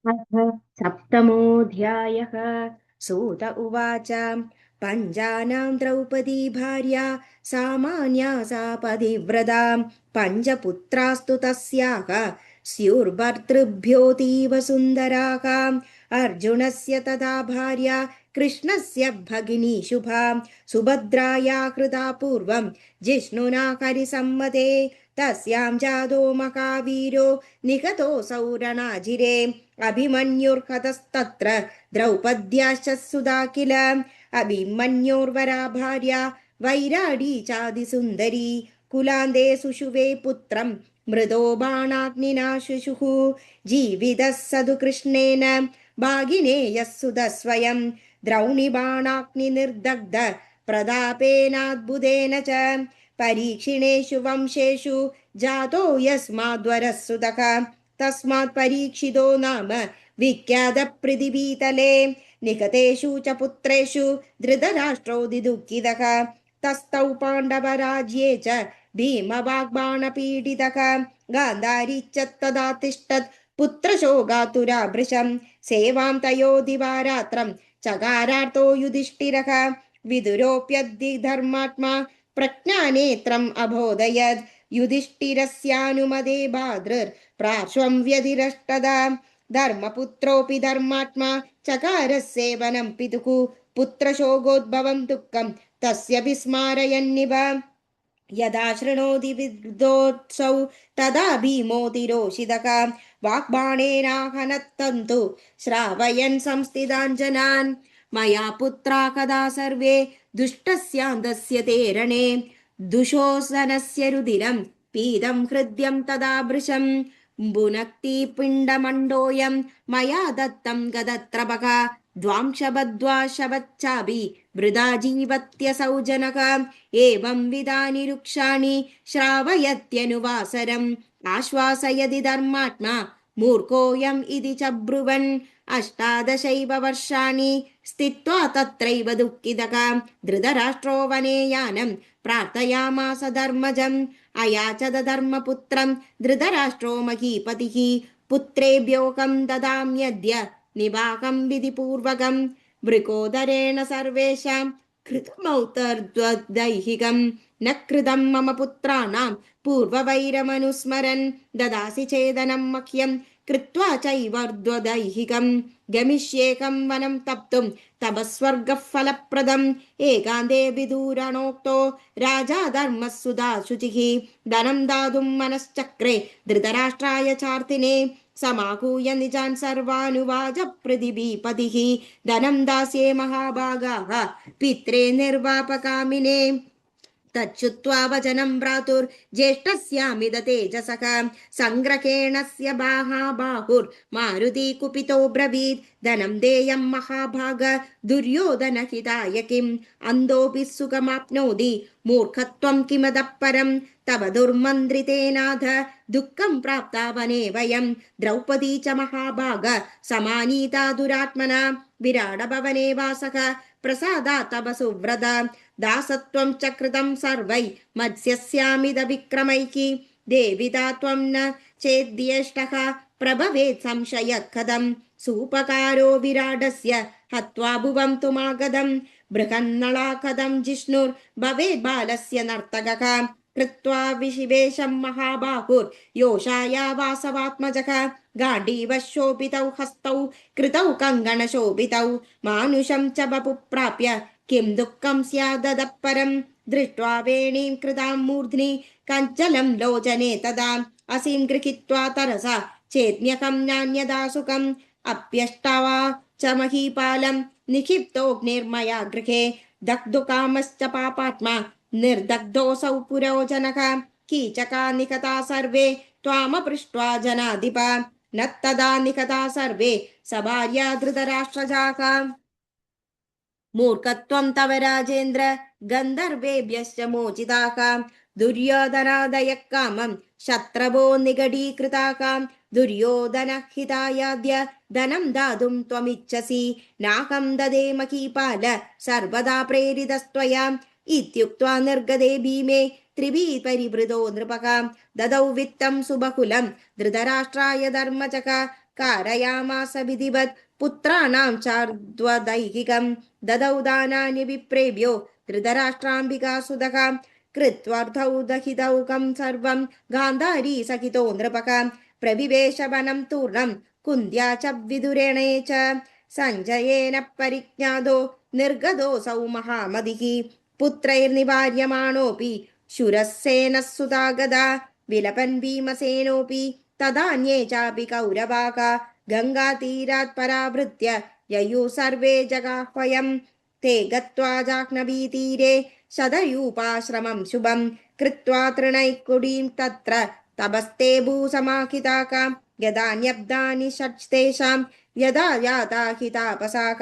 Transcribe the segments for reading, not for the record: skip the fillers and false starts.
अथ सप्तमोऽध्यायः। सूत उवाच। पञ्जानां द्रौपदी भार्या सामान्या सा पतिव्रता। पञ्चपुत्रास्तु तस्याः स्युर्भर्तृभ्योऽतीव सुन्दराः। अर्जुनस्य तथा भार्या कृष्णस्य भगिनी शुभा। सुभद्राया कृता पूर्वं जिष्णुना हरिसम्मते। तस्यां जातो महावीरो निहतोऽसौ रणाजिरे। अभिमन्युर्हतस्तत्र द्रौपद्याश्च सुधा किल। अभिमन्योर्वरा भार्या वैराडी चादिसुन्दरी। कुलान्दे सुषुवे पुत्रं मृदो बाणाग्निना शुशुः। जीवितः स तु कृष्णेन भागिनेयः सुतः स्वयं। द्रौणिबाणाग्निर्दग्ध प्रदापेनाद्भुतेन च। परीक्षिणेषु वंशेषु जातो यस्माद्वरः सुतः। तस्मात् परीक्षितो नाम विख्यातपृथिवीतले। निकतेषु च पुत्रेषु धृतराष्ट्रो दिदुःखितः। तस्थौ पाण्डवराज्ये च भीमवाग्बाणपीडितः। गान्धारी च तदा तिष्ठत् पुत्रशोकातुरा भृशं। सेवां तयो दिवारात्रं चकारार्तो युधिष्ठिरः। विदुरोऽप्यद्य धर्मात्मा प्रज्ञानेत्रम् अबोधयत्। युधिष्ठिरस्यानुमते भाद्रर्पार्श्वं व्यधिरष्टदा। धर्मपुत्रोऽपि धर्मात्मा चकार सेवनं पितुः। पुत्रशोकोद्भवं दुःखं तस्य विस्मारयन्निव। यदा शृणोति विद्योत्सौ तदा भीमोतिरोषितः। वाग्बाणेनाहनत्तन्तु श्रावयन् संस्थिताञ्जनान्। मया पुत्रा कदा सर्वे दुष्टस्यान्दस्य ते रणे। दुशोसनस्य रुधिरं पीदं हृद्यं तदा भृशं। भुनक्ति पिण्डमण्डोऽयं मया दत्तं गदत्रपः। द्वांशबद्ध्वा शवच्चापि वृथा जीवत्यसौ जनः। एवं विधानि रुक्षाणि श्रावयत्यनुवासरम्। आश्वासयति धर्मात्मा मूर्खोऽयम् इति च ब्रुवन्। अष्टादशैव वर्षाणि स्थित्वा तत्रैव दुःखितः। धृतराष्ट्रो वने यानं प्रार्थयामास धर्मजम्। अयाचत धर्मपुत्रं धृतराष्ट्रो महीपतिः। पुत्रेभ्योऽहं ददाम्यद्य निवाहं विधिपूर्वकं। वृकोदरेण सर्वेषां कृतमौतर्द्वदैहिकं। न कृतं मम पुत्राणां पूर्ववैरमनुस्मरन्। ददासि चेदनं मह्यं कृत्वा चैवर्द्वदैहिकं। गमिष्येकं वनं तप्तुं तव स्वर्गः फलप्रदम्। एकान्ते विदूरणोक्तो राजा धर्मः सुधा शुचिः। धनं दातुं मनश्चक्रे धृतराष्ट्राय चार्तिने। समाहूय निजान् सर्वानुवाच पृथिवीपतिः। धनं दास्ये महाभागाः पित्रे निर्वापकामिने। तच्छुत्वा वचनं भ्रातुर्ज्येष्ठस्यामिद तेजसः। सङ्ग्रहेणस्य बाहुर्मारुति कुपितो ब्रवीत्। धनं देयं महाभाग दुर्योधनहिताय किम्। अन्धोऽपि सुखमाप्नोति मूर्खत्वं किमतः परम्। तव दुर्मन्त्रितेनाथ दुःखं प्राप्ता वने वयम्। द्रौपदी च महाभाग समानीता दुरात्मना। विराडभवने वासः प्रसादा तव सुव्रत। दासत्वं च कृतं सर्वै मत्स्यस्यामिद विक्रमैः। देविता त्वं न चेद्येष्टः प्रभवेत् संशयः कथम्। सूपकारो विराडस्य हत्वा भुवं तुमागधम्। बृहन्नळा कथं जिष्णुर्भवेत् बालस्य नर्तकः। कृत्वा विशिवेशं महाबाहुर्योषाया वासवात्मजः। गाण्डीवः शोभितौ हस्तौ कृतौ कङ्गणशोभितौ। मानुषं च वपु प्राप्य किं दुःखं स्यादतः परम्। दृष्ट्वा वेणीं कृतां मूर्ध्नि कञ्चलं लोचने तदा। असीं गृहीत्वा तरसा चेत्न्यकं नान्यदा सुखम्। अप्यष्टावा च महीपालं निक्षिप्तोऽग्निर्मया गृहे। दग्धुकामश्च पापात्मा निर्दग्धोऽसौ पुरोजनः। कीचका निकता सर्वे त्वामपृष्ट्वा जनाधिप। न तदा निकता सर्वे सभार्या धृतराष्ट्रजाः। मूर्खत्वं तव राजेन्द्र गन्धर्वेभ्यश्च मोचिताः। दुर्योधनादयः कामं शत्रवो निगडीकृताः। दुर्योधनहितायाद्य धनं दातुं त्वमिच्छसि। नाहं ददे महीपाल सर्वदा प्रेरितस्त्वया। इत्युक्त्वा निर्गते भीमे त्रिभिः परिवृतो नृपः। ददौ वित्तं सुबहुलं धृतराष्ट्राय धर्मजः। कारयामास विधिवत् पुत्राणां चार्द्वदैहिकं ददौ दानानि विप्रेभ्यो धृतराष्ट्राम्बिकासुतः कृत्वार्थौ दहितौकं सर्वं गान्धारी सहितो नृपः प्रविवेश वनं तूर्णं कुन्द्या च विदुरेणे च सञ्जयेन परिज्ञातो निर्गतोऽसौ महामतिः पुत्रैर्निवार्यमाणोऽपि शूरसेनः सुता गदा विलपन् भीमसेनोऽपि तदान्ये चापि कौरवाः गङ्गातीरात् परावृत्य ययुः सर्वे जगाह्वयम् ते गत्वा जाह्नवीतीरे शतयूपाश्रमं शुभं कृत्वा तृणैकुडीं तत्र तपस्ते भूसमाहिताः यदान्यब्दानि षट्तेषां यदा याता हि तापसाः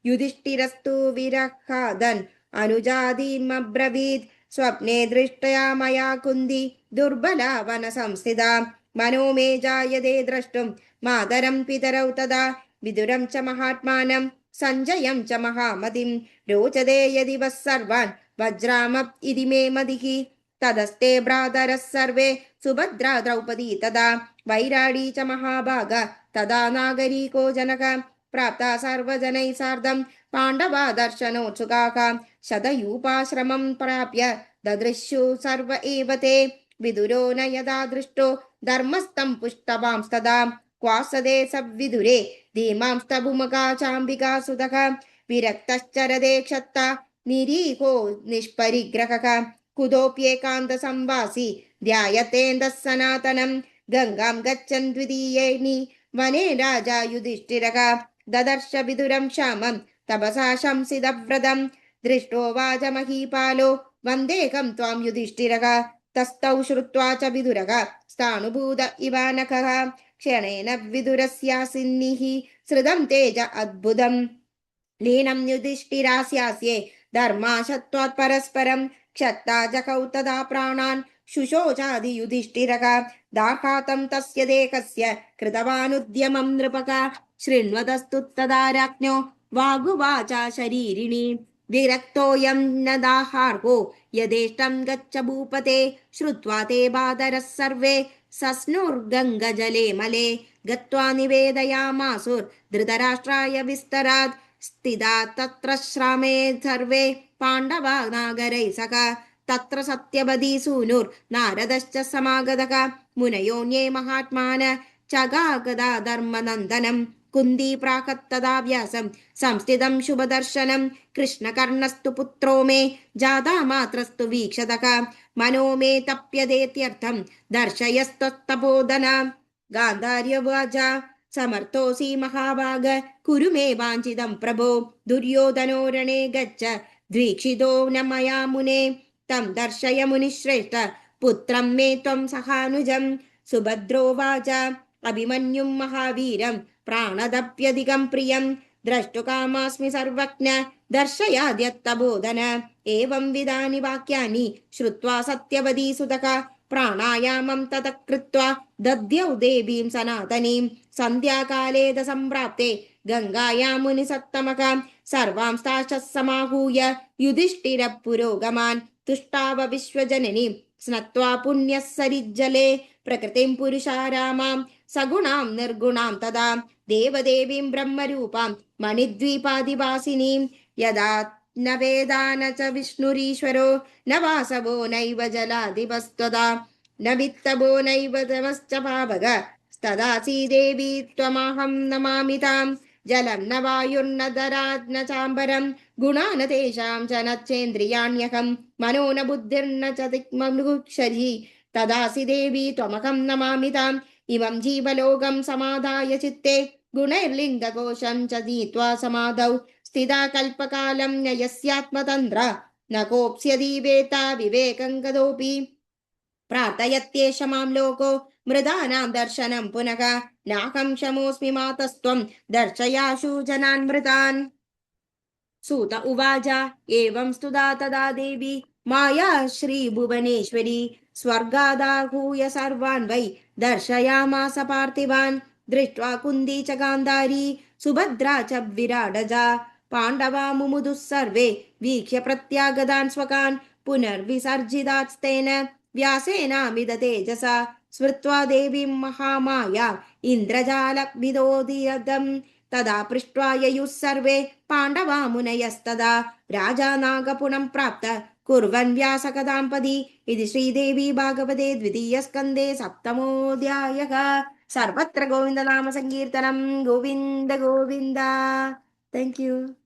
युधिष्ठिरस्तु विरहादन् अनुजादीमब्रवीत् स्वप्ने दृष्ट्या मया कुन्दी दुर्बला वनसंस्थिता मनो मे जायते द्रष्टुं मातरं पितरौ तदा विदुरं च महात्मानं सञ्जयं च महामतिं रोचते यदि वः सर्वान् वज्रामप इति मे मतिः तदस्ते भ्रातरः सर्वे सुभद्रा द्रौपदी तदा वैराडी च महाभागा तदा नागरीको जनक प्राप्ता सर्वजनैः सार्धं पाण्डवा दर्शनोत्सुकाः शतयूपाश्रमं प्राप्य ददृश्यु सर्व एव ते विदुरो न यदा दृष्टो धर्मस्तं पुष्टवांस्तदा क्वासदे सविदुरे धीमांस्तभुमका चाम्बिका सुतः विरक्तश्चरदे क्षत्ता निरीहो निष्परिग्रहः कुतोऽप्येकान्तसंवासी ध्यायतेन्दः सनातनं गङ्गां गच्छन् द्वितीयेनि वने राजा युधिष्ठिरः ददर्श विदुरं श्यामं तपसा शंसितव्रतं दृष्टो वाचमहीपालो वन्देकं त्वां युधिष्ठिरः तस्थौ श्रुत्वा च विदुरः स्थाणुभूत इवानकः क्षणेन विदुरस्यासिन्निः श्रुतं तेज अद्भुतं लीनं युधिष्ठिरास्यास्ये धर्माशत्वात् परस्परं क्षत्ता जगौ तदा प्राणान् शुशोचादि युधिष्ठिरः दाहातं तस्य देहस्य कृतवानुद्यमं नृपः शृण्वतस्तु तदा राज्ञो वागुवाचा शरीरिणी विरक्तोऽयं न दाहार्हो यदेष्टं गच्छ भूपते श्रुत्वा ते बादरः सर्वे सस्नुर्गङ्गजले मले गत्वा निवेदयामासुर्धृतराष्ट्राय विस्तरात् स्थिता तत्र श्रामे सर्वे पाण्डवा नागरैः सह तत्र सत्यवती सूनुर्नारदश्च समागतः मुनयोऽन्ये महात्मान चगागदा धर्मनन्दनं कुन्दी प्राकत्तदा व्यासं संस्थितं शुभदर्शनं कृष्णकर्णस्तु पुत्रो मे जाता मात्रस्तु वीक्षतः मनो मे तप्यदेत्यर्थं दर्शयस्तत्तपोदन गान्धार्यवाचा समर्थोऽसि महाभाग कुरु मे वाञ्छितं प्रभो दुर्योधनो रणे गच्छ द्वीक्षितो न मया मुने तं दर्शय मुनिश्रेष्ठ पुत्रं मे त्वं सहानुजं सुभद्रोवाच अभिमन्युं महावीरं प्राणदप्यधिकं प्रियं द्रष्टुकामास्मि सर्वज्ञ दर्शयाद्यत्तबोधन एवं विधानि वाक्यानि श्रुत्वा सत्यवती सुतः प्राणायामं ततः कृत्वा दद्यौ देवीं सनातनीं सन्ध्याकाले सम्प्राप्ते गङ्गायां मुनिसत्तमः सर्वांस्ताश्च समाहूय युधिष्ठिरः पुरोगमान् तुष्टाव विश्वजननीं स्नत्वा पुण्यः सरिज्जले प्रकृतिं पुरुषारामां सगुणां निर्गुणां तदा देवदेवीं ब्रह्मरूपां मणिद्वीपादिवासिनीं यदा न वेदा न च विष्णुरीश्वरो न वासवो नैव जलाधिपस्तदा न वित्तभो नैव तमश्च पावक तदासि देवी त्वमहं नमामि तां जलं न वायुर्न दरात् न चाम्बरं गुणा न तेषां च न चेन्द्रियाण्यहं मनो न बुद्धिर्न च दिक्मनुक्षरी तदासि देवी त्वमहं नमामि ताम् इमं जीवलोकं समाधाय चित्ते गुणैर्लिङ्गकोशं च नीत्वा समाधौ स्थिता कल्पकालं न्ययस्यात्मतन्द्रा न कोप्स्यति वेता विवेकं गतोऽपि प्रार्थयत्येष मां लोको मृदानां दर्शनं पुनः नाहं क्षमोऽस्मि मातस्त्वं दर्शयाशु जनान् मृतान् सूत उवाच एवं स्तुता तदा देवी माया श्रीभुवनेश्वरी स्वर्गादाहूय सर्वान् वै दर्शयामास पार्थिवान् दृष्ट्वा कुन्दी च गान्धारी सुभद्रा च विराडजा पाण्डवा मुमुदुः सर्वे वीक्ष्य प्रत्यागतान् स्वकान् पुनर्विसर्जितास्तेन व्यासेनामिद तेजसा स्मृत्वा देवीं महामाया इन्द्रजालविदोदियगम् तदा पृष्ट्वा ययुः सर्वे पाण्डवा मुनयस्तदा राजा नागपुरं प्राप्त कुर्वन् व्यासकदाम्पदी इति श्रीदेवी भागवते द्वितीयस्कन्धे सप्तमोऽध्यायः सर्वत्र गोविन्दनाम सङ्कीर्तनं गोविन्द गोविन्द. Thank you.